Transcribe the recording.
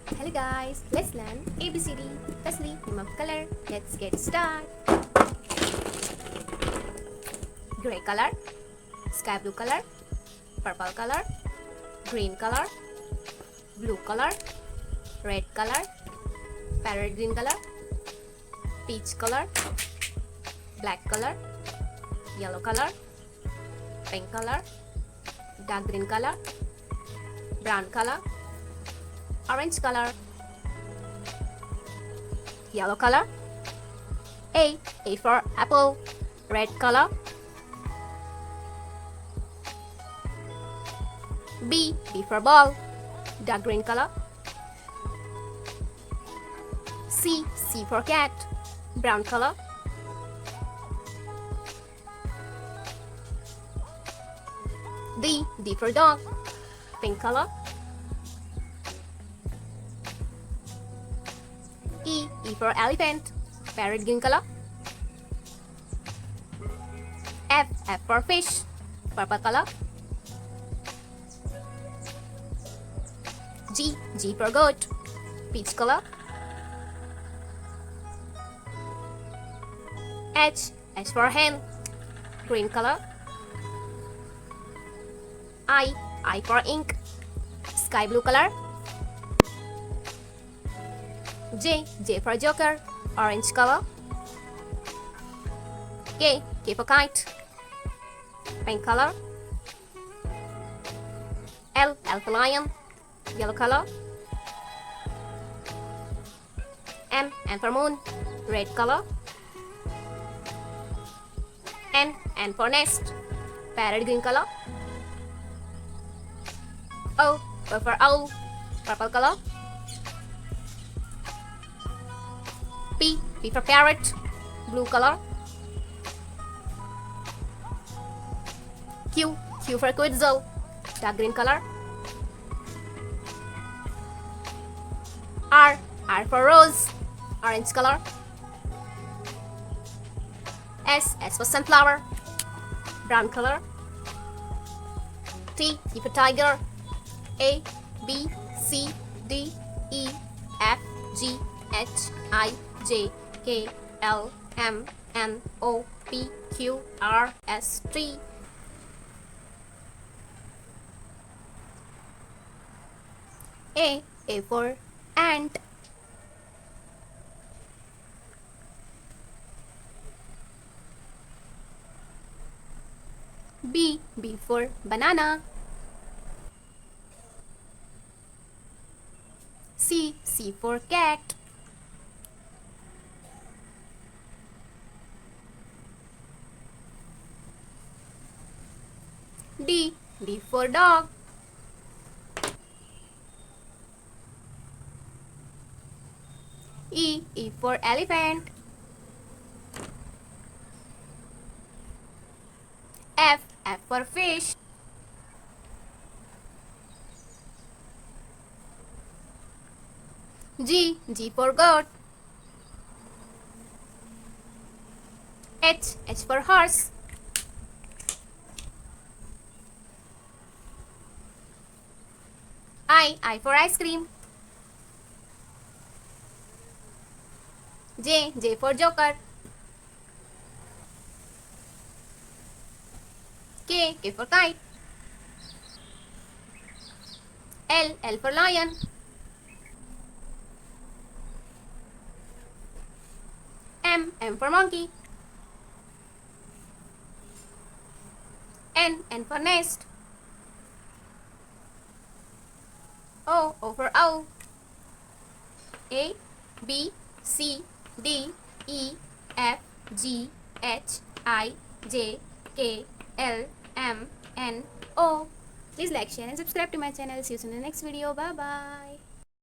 Hello guys, let's learn ABCD. Firstly, name of color. Let's get started. Gray color, sky blue color, purple color, green color, blue color, red color, parrot green color, peach color, black color, yellow color, pink color, dark green color, brown color, orange color, yellow color, A for apple, red color, B for ball, dark green color, C for cat, brown color, D for dog, pink color, E for elephant, parrot green color, F for fish, purple color, G for goat, peach color, H for hen, green color, I for ink, sky blue color, J for joker, orange color, K for kite, pink color, L for lion, yellow color, M for moon, red color, N for nest, parrot green color, O for owl, purple color, P for parrot, blue color, Q for quetzal, dark green color, R for rose, orange color, S for sunflower, brown color, T for tiger, A B C D E F G H I J K L M N O P Q R S T. A for ant, B for banana, C for cat, D for dog, E for elephant, F for fish, G for goat, H for horse, I for ice cream, J for joker, K for kite, L for lion, M for monkey, N for nest, O for owl, A B C D E F G H I J K L M N O. Please like, share and subscribe to my channel. See you soon in the next video. Bye bye.